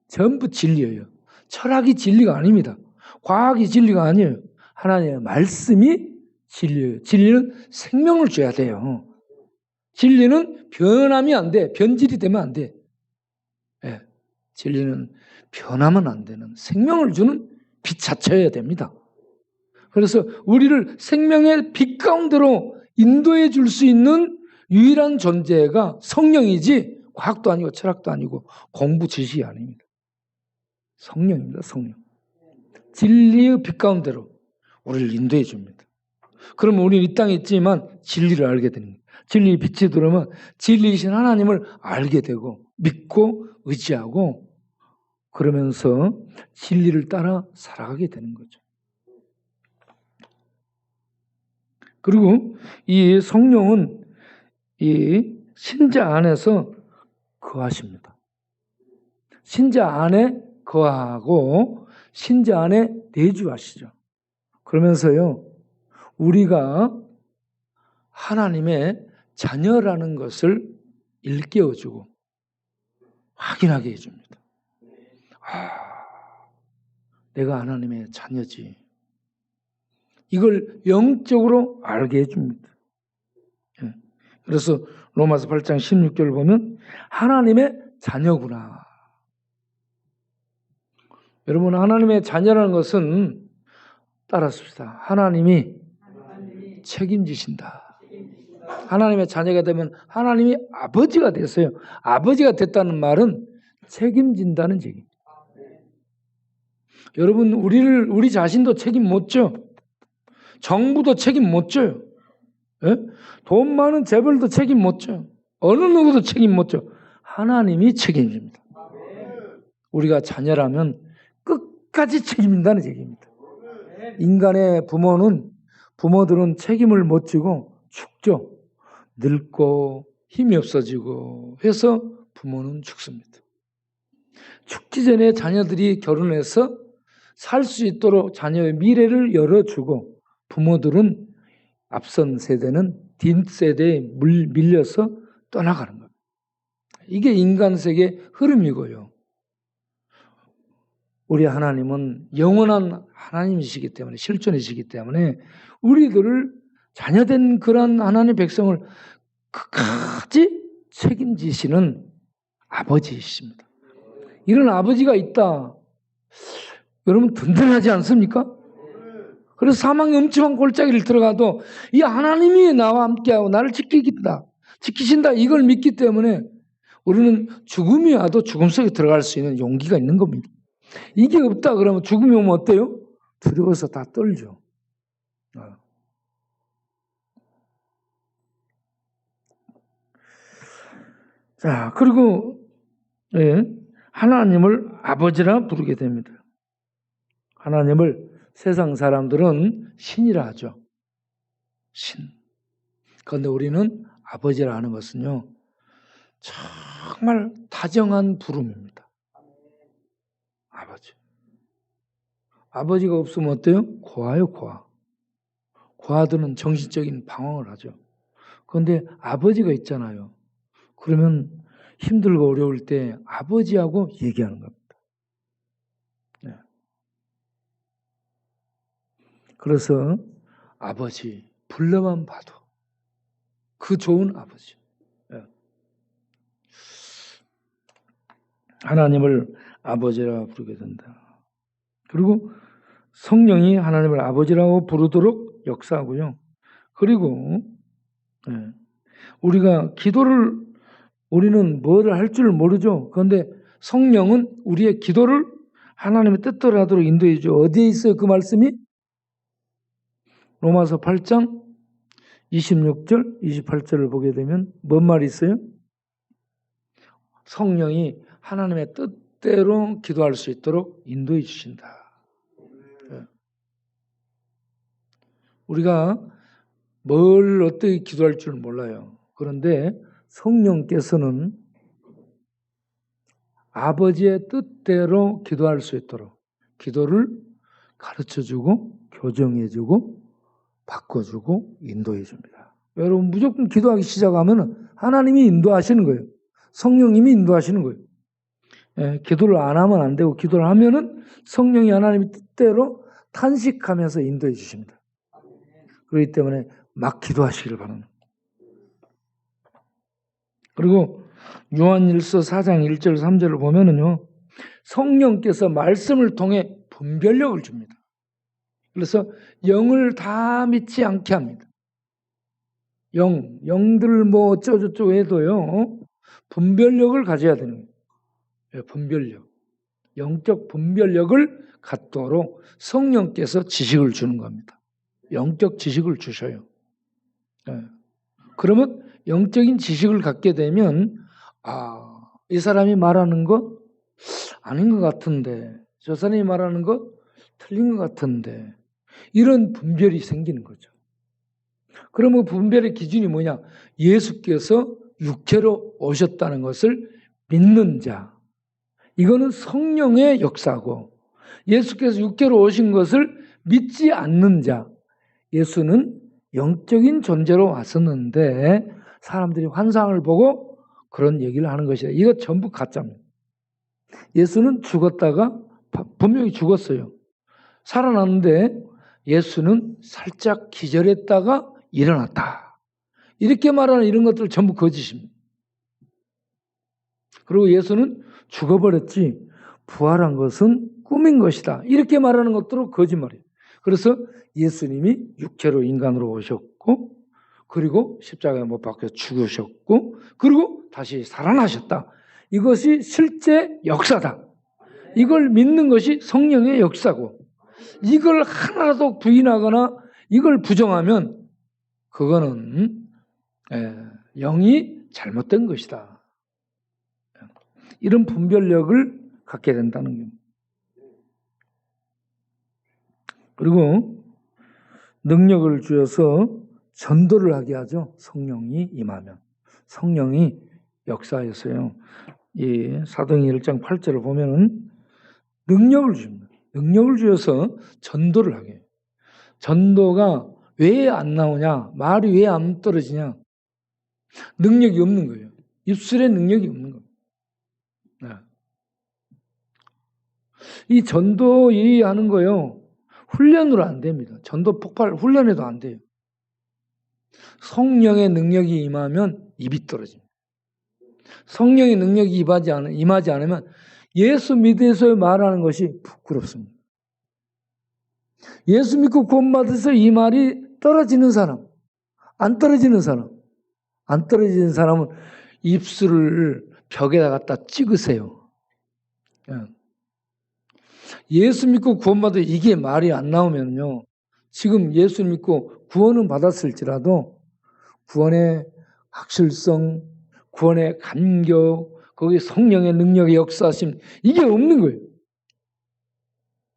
[SPEAKER 1] 전부 진리예요. 철학이 진리가 아닙니다. 과학이 진리가 아니에요. 하나님의 말씀이 진리예요. 진리는 생명을 줘야 돼요. 진리는 변함이 안 돼. 변질이 되면 안 돼. 예, 진리는 변하면 안 되는 생명을 주는 빛 자체여야 됩니다. 그래서 우리를 생명의 빛 가운데로 인도해 줄 수 있는 유일한 존재가 성령이지 과학도 아니고 철학도 아니고 공부 지식이 아닙니다. 성령입니다. 성령. 진리의 빛 가운데로 우리를 인도해 줍니다. 그러면 우리는 이 땅에 있지만 진리를 알게 됩니다. 진리의 빛이 들어오면 진리이신 하나님을 알게 되고 믿고 의지하고 그러면서 진리를 따라 살아가게 되는 거죠. 그리고 이 성령은 이 신자 안에서 거하십니다. 신자 안에 거하고 신자 안에 내주하시죠. 그러면서요, 우리가 하나님의 자녀라는 것을 일깨워주고 확인하게 해줍니다. 내가 하나님의 자녀지. 이걸 영적으로 알게 해줍니다. 그래서 로마서 8장 16절을 보면 하나님의 자녀구나. 여러분, 하나님의 자녀라는 것은 따라습시다. 하나님이 책임지신다. 하나님의 자녀가 되면 하나님이 아버지가 됐어요. 아버지가 됐다는 말은 책임진다는 얘기입니다. 여러분, 우리 자신도 책임 못 져. 정부도 책임 못 져요. 예? 돈 많은 재벌도 책임 못 져. 어느 누구도 책임 못 져. 하나님이 책임집니다. 우리가 자녀라면 끝까지 책임진다는 얘기입니다. 인간의 부모들은 책임을 못 지고 죽죠. 늙고 힘이 없어지고 해서 부모는 죽습니다. 죽기 전에 자녀들이 결혼해서 살 수 있도록 자녀의 미래를 열어주고 부모들은 앞선 세대는 뒷세대에 밀려서 떠나가는 겁니다. 이게 인간 세계의 흐름이고요. 우리 하나님은 영원한 하나님이시기 때문에 실존이시기 때문에 우리들을 자녀된 그런 하나님의 백성을 끝까지 책임지시는 아버지이십니다. 이런 아버지가 있다. 여러분 든든하지 않습니까? 그래서 사망의 엄청난 골짜기를 들어가도 이 하나님이 나와 함께하고 나를 지키신다. 이걸 믿기 때문에 우리는 죽음이 와도 죽음 속에 들어갈 수 있는 용기가 있는 겁니다. 이게 없다 그러면 죽음이 오면 어때요? 두려워서 다 떨죠. 자, 그리고 하나님을 아버지라 부르게 됩니다. 하나님을 세상 사람들은 신이라 하죠. 신. 그런데 우리는 아버지라 하는 것은요, 정말 다정한 부름입니다. 아버지. 아버지가 없으면 어때요? 고아요, 고아. 고아들은 정신적인 방황을 하죠. 그런데 아버지가 있잖아요. 그러면 힘들고 어려울 때 아버지하고 얘기하는 겁니다. 네. 그래서 아버지, 불러만 봐도 그 좋은 아버지. 네. 하나님을 아버지라 부르게 된다. 그리고 성령이 하나님을 아버지라고 부르도록 역사하고요. 그리고 우리가 우리는 뭐를 할 줄 모르죠. 그런데 성령은 우리의 기도를 하나님의 뜻대로 하도록 인도해 주죠. 어디에 있어요? 그 말씀이? 로마서 8장 26절, 28절을 보게 되면 뭔 말이 있어요? 성령이 하나님의 뜻대로 기도할 수 있도록 인도해 주신다. 우리가 뭘 어떻게 기도할 줄 몰라요. 그런데 성령께서는 아버지의 뜻대로 기도할 수 있도록 기도를 가르쳐주고 교정해주고 바꿔주고 인도해줍니다. 여러분 무조건 기도하기 시작하면 하나님이 인도하시는 거예요. 성령님이 인도하시는 거예요. 기도를 안 하면 안 되고 기도를 하면은 성령이 하나님의 뜻대로 탄식하면서 인도해 주십니다. 그렇기 때문에 막 기도하시길 바랍니다. 그리고 요한일서 4장 1절 3절을 보면은요, 성령께서 말씀을 통해 분별력을 줍니다. 그래서 영을 다 믿지 않게 합니다. 영들 뭐 어쩌고저쩌고 해도요, 분별력을 가져야 되는 거예요. 분별력. 영적 분별력을 갖도록 성령께서 지식을 주는 겁니다. 영적 지식을 주셔요. 그러면 영적인 지식을 갖게 되면, 이 사람이 말하는 것 아닌 것 같은데, 저 사람이 말하는 것 틀린 것 같은데, 이런 분별이 생기는 거죠. 그러면 분별의 기준이 뭐냐? 예수께서 육체로 오셨다는 것을 믿는 자. 이거는 성령의 역사고, 예수께서 육체로 오신 것을 믿지 않는 자. 예수는 영적인 존재로 왔었는데 사람들이 환상을 보고 그런 얘기를 하는 것이다. 이거 전부 가짜입니다. 예수는 죽었다가 분명히 죽었어요. 살아났는데 예수는 살짝 기절했다가 일어났다. 이렇게 말하는 이런 것들 전부 거짓입니다. 그리고 예수는 죽어버렸지 부활한 것은 꿈인 것이다. 이렇게 말하는 것들은 거짓말이에요. 그래서 예수님이 육체로 인간으로 오셨고, 그리고 십자가에 못 박혀 죽으셨고, 그리고 다시 살아나셨다. 이것이 실제 역사다. 이걸 믿는 것이 성령의 역사고, 이걸 하나라도 부인하거나 이걸 부정하면 그거는 영이 잘못된 것이다. 이런 분별력을 갖게 된다는 겁니다. 그리고 능력을 주어서 전도를 하게 하죠. 성령이 임하면. 성령이 역사에서요. 이 사도행전 1장 8절을 보면은 능력을 줍니다. 능력을 주어서 전도를 하게 해요. 전도가 왜 안 나오냐? 말이 왜 안 떨어지냐? 능력이 없는 거예요. 입술에 능력이 없는 거예요. 네. 이 전도 이 하는 거요. 훈련으로 안 됩니다. 전도 폭발 훈련해도 안 돼요. 성령의 능력이 임하면 입이 떨어집니다. 성령의 능력이 임하지 않으면 예수 믿어서 말하는 것이 부끄럽습니다. 예수 믿고 구원받아서 이 말이 떨어지는 사람, 안 떨어지는 사람, 안 떨어지는 사람은 입술을 벽에다 갖다 찍으세요. 예수 믿고 구원받아 이게 말이 안 나오면요, 지금 예수 믿고 구원은 받았을지라도 구원의 확실성, 구원의 감격, 거기 성령의 능력의 역사심, 이게 없는 거예요.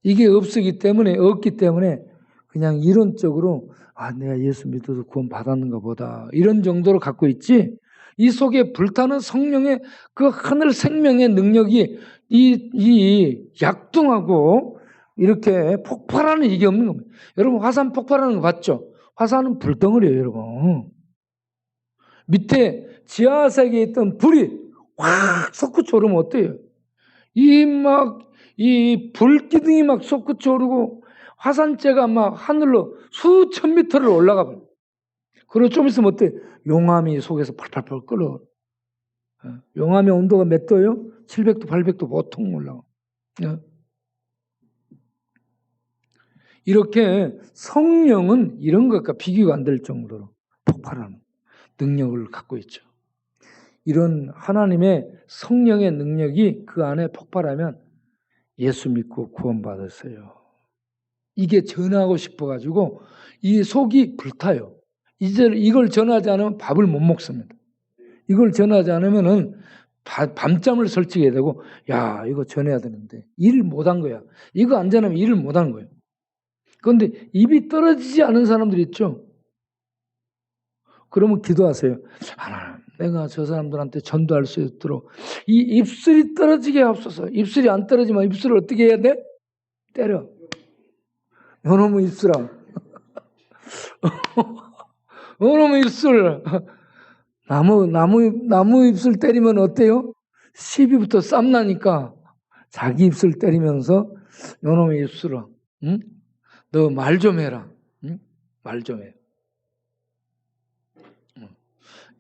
[SPEAKER 1] 이게 없기 때문에 그냥 이론적으로 내가 예수 믿어서 구원 받았는가 보다 이런 정도로 갖고 있지, 이 속에 불타는 성령의 그 하늘 생명의 능력이 이 약동하고 이렇게 폭발하는 이게 없는 겁니다. 여러분 화산 폭발하는 거 봤죠? 화산은 불덩어리예요, 여러분. 밑에 지하세계에 있던 불이 확 솟구쳐 오르면 어때요? 이 불기둥이 막 솟구쳐 오르고 화산재가 막 하늘로 수천 미터를 올라가 버려요. 그리고 좀 있으면 어때요? 용암이 속에서 팔팔팔 끓어. 용암의 온도가 몇 도예요? 700도, 800도 보통 올라가. 이렇게 성령은 이런 것과 비교가 안 될 정도로 폭발하는 능력을 갖고 있죠. 이런 하나님의 성령의 능력이 그 안에 폭발하면 예수 믿고 구원받았어요. 이게 전하고 싶어가지고 이 속이 불타요. 이제 이걸 전하지 않으면 밥을 못 먹습니다. 이걸 전하지 않으면은 밤잠을 설치게 되고, 이거 전해야 되는데 일을 못한 거야. 이거 안 전하면 일을 못한 거예요. 그런데 입이 떨어지지 않은 사람들이 있죠. 그러면 기도하세요. 하나님, 내가 저 사람들한테 전도할 수 있도록 이 입술이 떨어지게 하옵소서. 입술이 안 떨어지면 입술을 어떻게 해야 돼? 때려. 요놈의 입술아. 요놈의 입술. 나무 입술 때리면 어때요? 시비부터 쌈나니까 자기 입술 때리면서 요놈의 입술아, 응? 너 말 좀 해라. 응? 말 좀 해.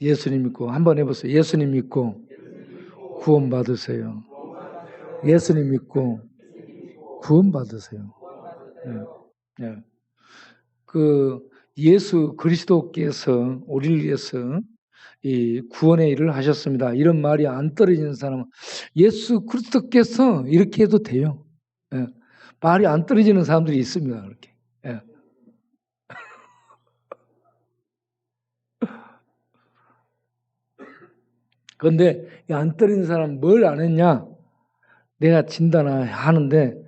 [SPEAKER 1] 예수님 믿고 한번 해보세요. 예수님 믿고 구원 받으세요. 예수님 믿고 구원 받으세요. 네. 네. 그 예수 그리스도께서 우리를 위해서 이 구원의 일을 하셨습니다. 이런 말이 안 떨어지는 사람은 예수 그리스도께서 이렇게 해도 돼요. 예. 말이 안 떨어지는 사람들이 있습니다. 그렇게. 예. 그런데 안 떨어지는 사람은 뭘 안 했냐? 내가 진단하는데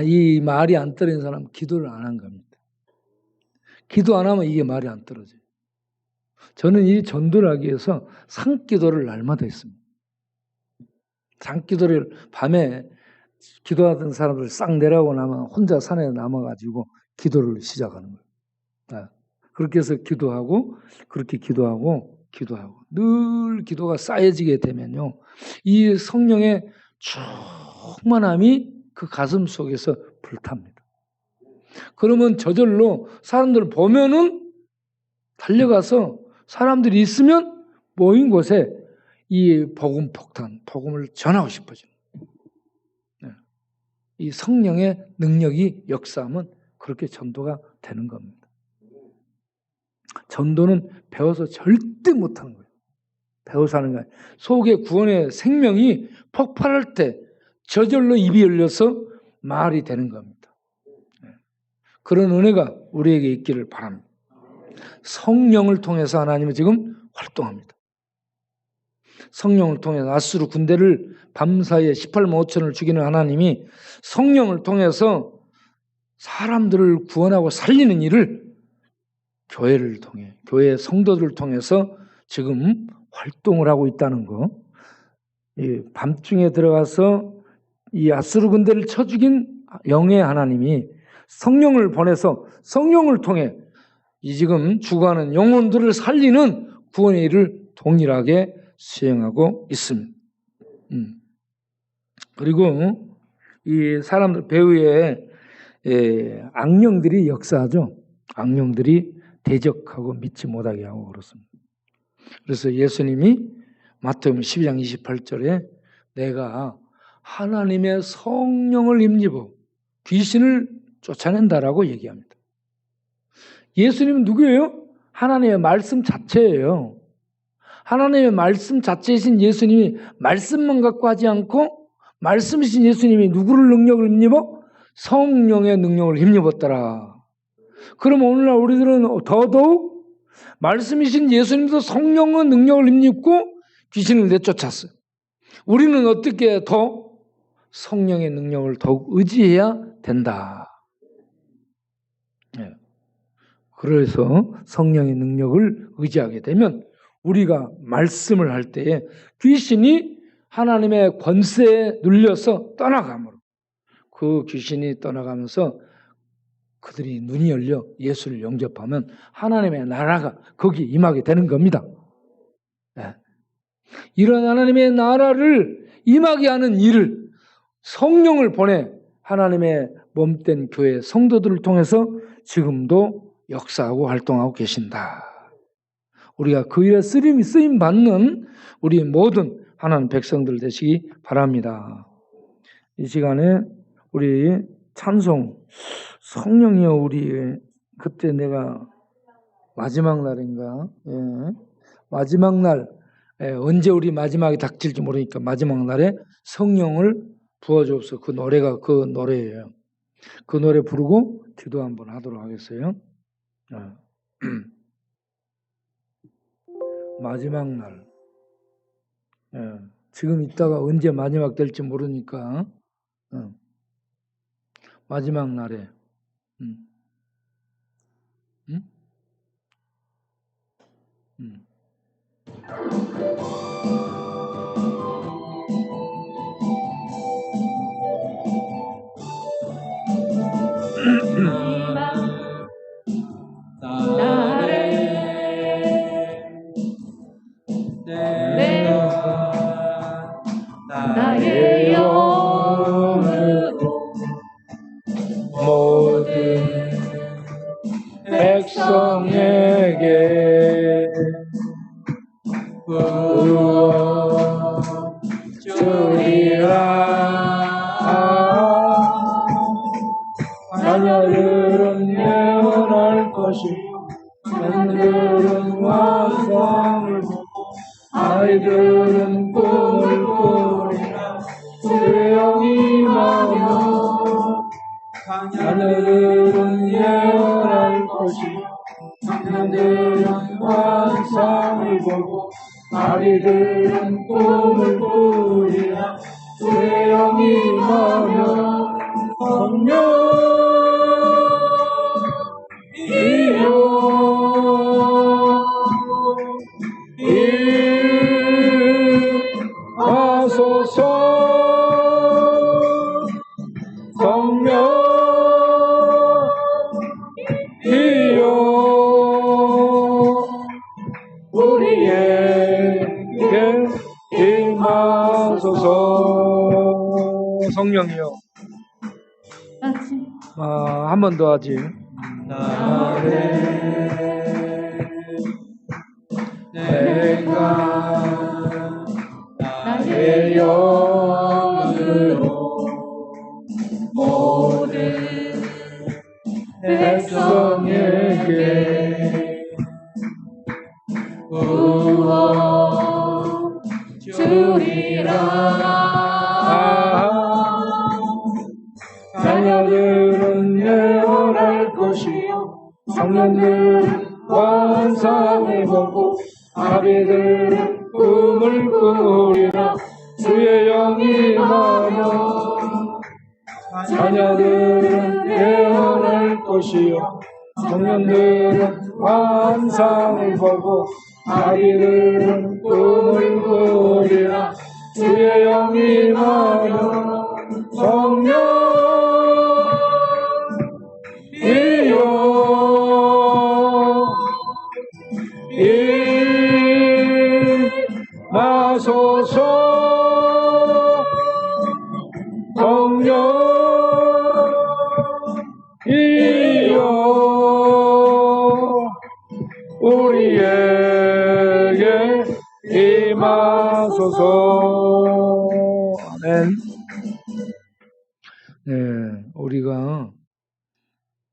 [SPEAKER 1] 이 말이 안 떨어지는 사람은 기도를 안 한 겁니다. 기도 안 하면 이게 말이 안 떨어져요. 저는 이 전도를 하기 위해서 산기도를 날마다 했습니다. 산기도를 밤에 기도하던 사람들 싹 내려오고 나면 혼자 산에 남아가지고 기도를 시작하는 거예요. 그렇게 해서 기도하고 그렇게 기도하고 늘 기도가 쌓여지게 되면요. 이 성령의 충만함이 그 가슴 속에서 불탑니다. 그러면 저절로 사람들 보면은 달려가서 사람들이 있으면 모인 곳에 이 복음 폭탄, 복음을 전하고 싶어져요. 이 성령의 능력이 역사하면 그렇게 전도가 되는 겁니다. 전도는 배워서 절대 못하는 거예요. 배워서 하는 거예요. 속의 구원의 생명이 폭발할 때 저절로 입이 열려서 말이 되는 겁니다. 그런 은혜가 우리에게 있기를 바랍니다. 성령을 통해서 하나님은 지금 활동합니다. 성령을 통해서 아수르 군대를 밤사이에 18만 5천을 죽이는 하나님이 성령을 통해서 사람들을 구원하고 살리는 일을 교회를 통해, 교회 성도들을 통해서 지금 활동을 하고 있다는 거. 밤중에 들어가서 이 아수르 군대를 쳐 죽인 영의 하나님이 성령을 보내서 성령을 통해 이 지금 죽어가는 영혼들을 살리는 구원의 일을 동일하게 수행하고 있습니다. 그리고 이 사람들 배후에 악령들이 역사하죠. 악령들이 대적하고 믿지 못하게 하고 그렇습니다. 그래서 예수님이 마태복음 12장 28절에 내가 하나님의 성령을 힘입어 귀신을 쫓아낸다라고 얘기합니다. 예수님은 누구예요? 하나님의 말씀 자체예요. 하나님의 말씀 자체이신 예수님이 말씀만 갖고 하지 않고 말씀이신 예수님이 누구를 능력을 힘입어? 성령의 능력을 힘입었더라. 그럼 오늘날 우리들은 더더욱 말씀이신 예수님도 성령의 능력을 힘입고 귀신을 내쫓았어요. 우리는 어떻게 더 성령의 능력을 더욱 의지해야 된다. 그래서 성령의 능력을 의지하게 되면 우리가 말씀을 할 때에 귀신이 하나님의 권세에 눌려서 떠나가므로 그 귀신이 떠나가면서 그들이 눈이 열려 예수를 영접하면 하나님의 나라가 거기 임하게 되는 겁니다. 이런 하나님의 나라를 임하게 하는 일을 성령을 보내 하나님의 몸된 교회 성도들을 통해서 지금도 역사하고 활동하고 계신다. 우리가 그 일에 쓰임 받는 우리 모든 하나님 백성들 되시기 바랍니다. 이 시간에 우리 찬송 성령이여 우리 그때 내가 마지막 날인가 마지막 날 언제 우리 마지막이 닥칠지 모르니까 마지막 날에 성령을 부어줘서 그 노래가 그 노래예요. 그 노래 부르고 기도 한번 하도록 하겠어요. 마지막 날. 지금 있다가 언제 마지막 될지 모르니까 마지막 날에 나의 영으로 모든 백성에게 것이요 청년들은 환상을 보고 아이들은 꿈을 꾸리라. 주의 영이 임하며 자녀들은 예언할 것이요 청년들은 환상을 보고 아이들은 꿈을 꾸리라. 주의 영이 임하며 성령이여 임하소서. 성령이여 우리에게 임하소서. 성령이여. 한 번 더 하지. 내가 나의 영으로 모든 백성에게 부어 주리라. 자녀들은 예언할 것이요 청년들은 환상을 보고 아비들은 꿈을 꾸리라. 주의 영이 임하며 자녀들은 예언할 것이요 청년들은 환상을 보고 아비들은 꿈을 꾸리라. 주의 영이 임하며 성령이여 임하소서. 성령이여 우리에게 임하소서. 아멘. 네, 우리가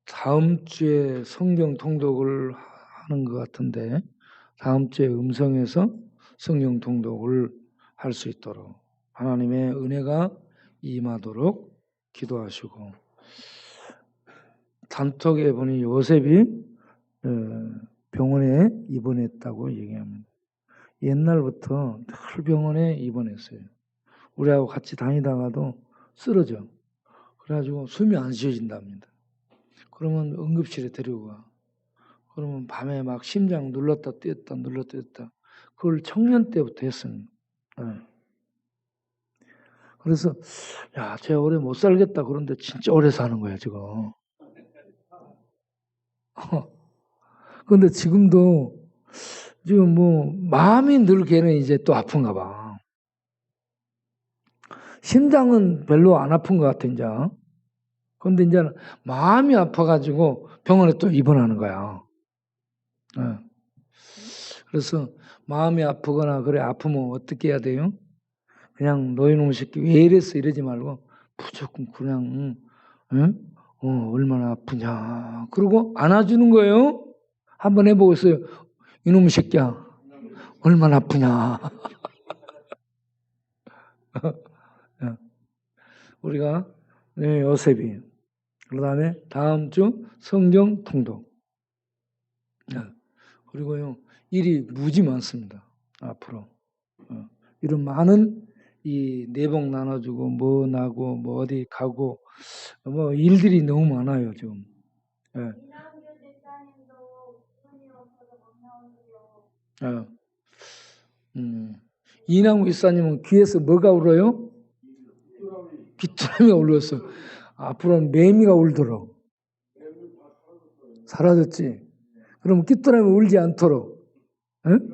[SPEAKER 1] 다음 주에 성경 통독을 하는 것 같은데 다음 주에 음성에서 성경 통독을 할 수 있도록 하나님의 은혜가 임하도록 기도하시고, 단톡에 보니 요셉이 병원에 입원했다고 얘기합니다. 옛날부터 늘 병원에 입원했어요. 우리하고 같이 다니다가도 쓰러져. 그래가지고 숨이 안 쉬어진답니다. 그러면 응급실에 데리고 가. 그러면 밤에 막 심장 눌렀다 뗐다 눌렀다 뗐다. 그걸 청년 때부터 했습니다. 네. 그래서 야, 쟤 오래 못 살겠다. 그런데 진짜 오래 사는 거야 지금. 그런데 지금도 지금 뭐 마음이 늘 걔는 이제 또 아픈가 봐. 심장은 별로 안 아픈 것 같아 이제. 그런데 이제 마음이 아파가지고 병원에 또 입원하는 거야. 네. 그래서 마음이 아프거나 그래 아프면 어떻게 해야 돼요? 그냥 너희놈 새끼 왜 이랬어 이러지 말고 무조건 그냥 얼마나 아프냐 그러고 안아주는 거예요. 한번 해보겠어요. 이놈 새끼야 얼마나 아프냐. 우리가 요셉이 그 다음에 다음 주 성경 통독. 그리고요 일이 무지 많습니다. 앞으로 이런 많은 이 내복 나눠주고 뭐 나고 뭐 어디 가고 뭐 일들이 너무 많아요 지금. 이남규 집사님은 귀에서 뭐가 울어요? 귀뚜라미가 울렸어. 앞으로는 매미가 울도록. 사라졌지. 그럼 귀뚜라미 울지 않도록. 응?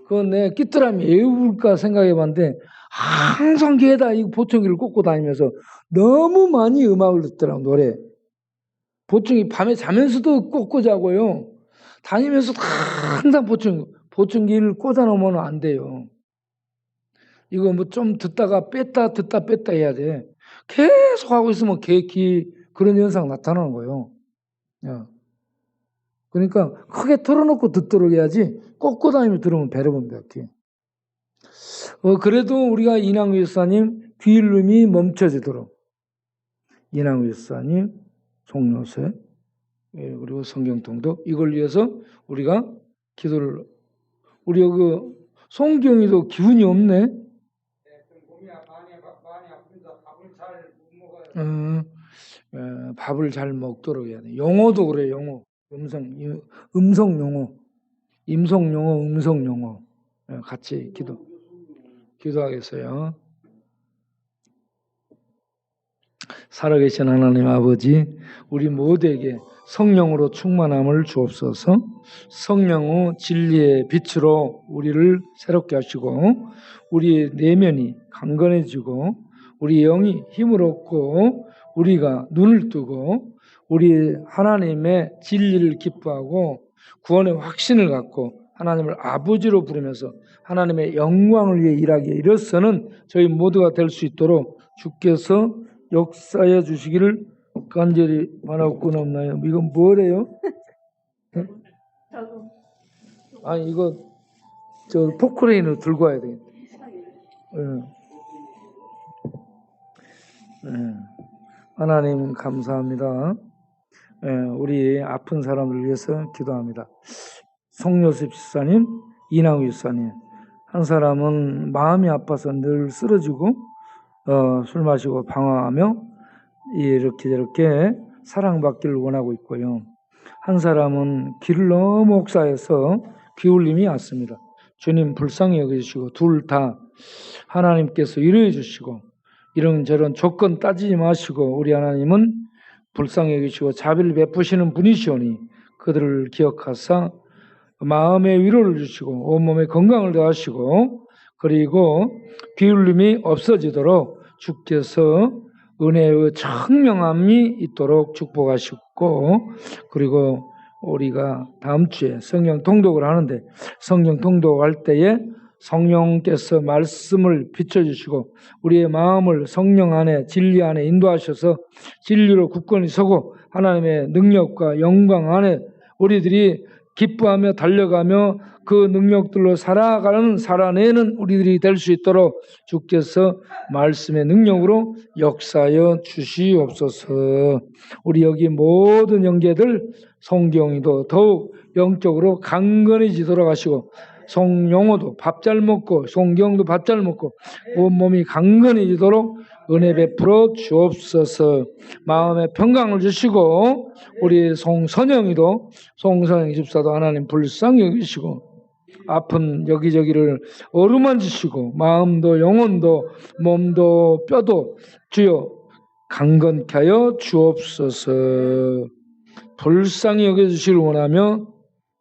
[SPEAKER 1] 그건 내 귀뚜라미 왜 울까 생각해봤는데 항상 귀에다 이 보청기를 꽂고 다니면서 너무 많이 음악을 듣더라고 노래. 보청기 밤에 자면서도 꽂고 자고요. 다니면서 항상 보청기를 꽂아놓으면 안 돼요. 이거 뭐 좀 듣다가 뺐다 해야 돼. 계속 하고 있으면 개기 그런 현상 나타나는 거예요. 그러니까 크게 틀어놓고 듣도록 해야지 꽂고 다니며 들으면 배려봅니다. 그래도 우리가 이낙우 여사님 귀일름이 멈춰지도록 이낙우 여사님 송요새 그리고 성경통도 이걸 위해서 우리가 기도를 우리 송경이도 기운이 없네.
[SPEAKER 2] 몸이 많이 아픈다. 밥을 잘 못 먹어요.
[SPEAKER 1] 밥을 잘 먹도록 해야 돼. 용어도 그래. 용어 음성 용어 임성 용어 음성 용어 같이 기도하겠어요. 살아계신 하나님 아버지, 우리 모두에게 성령으로 충만함을 주옵소서. 성령의 진리의 빛으로 우리를 새롭게 하시고 우리 내면이 강건해지고 우리 영이 힘을 얻고 우리가 눈을 뜨고 우리 하나님의 진리를 기뻐하고 구원의 확신을 갖고 하나님을 아버지로 부르면서 하나님의 영광을 위해 일하기에 일어서는 저희 모두가 될 수 있도록 주께서 역사해 주시기를 간절히 바라옵고나옵나요. 이건 뭐래요? 아니 이거 저 포크레인으로 들고 와야 되겠다. 하나님 감사합니다. 우리 아픈 사람을 위해서 기도합니다. 송요셉 집사님, 이낙우 집사님, 한 사람은 마음이 아파서 늘 쓰러지고 술 마시고 방황하며 이렇게 저렇게 사랑받기를 원하고 있고요. 한 사람은 길을 너무 옥사해서 기울림이 왔습니다. 주님 불쌍히 여겨주시고 둘 다 하나님께서 위로해 주시고 이런저런 조건 따지지 마시고 우리 하나님은 불쌍히 여기시고 자비를 베푸시는 분이시오니 그들을 기억하사 마음의 위로를 주시고 온몸의 건강을 더하시고 그리고 기울림이 없어지도록 주께서 은혜의 청명함이 있도록 축복하시고 그리고 우리가 다음 주에 성경 통독을 하는데 성경 통독할 때에 성령께서 말씀을 비춰주시고 우리의 마음을 성령 안에 진리 안에 인도하셔서 진리로 굳건히 서고 하나님의 능력과 영광 안에 우리들이 기뻐하며 달려가며 그 능력들로 살아내는 우리들이 될 수 있도록 주께서 말씀의 능력으로 역사하여 주시옵소서. 우리 여기 모든 형제들 성경이도 더욱 영적으로 강건해지도록 하시고 송영호도 밥 잘 먹고 송경도 밥 잘 먹고 온몸이 강건해지도록 은혜 베풀어 주옵소서. 마음의 평강을 주시고 우리 송선영이도 송선영 집사도 하나님 불쌍히 여기시고 아픈 여기저기를 어루만지시고 마음도 영혼도 몸도 뼈도 주여 강건케 하여 주옵소서. 불쌍히 여겨주시길 원하며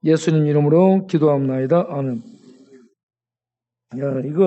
[SPEAKER 1] 예수님 이름으로 기도합나이다. 아멘. 이거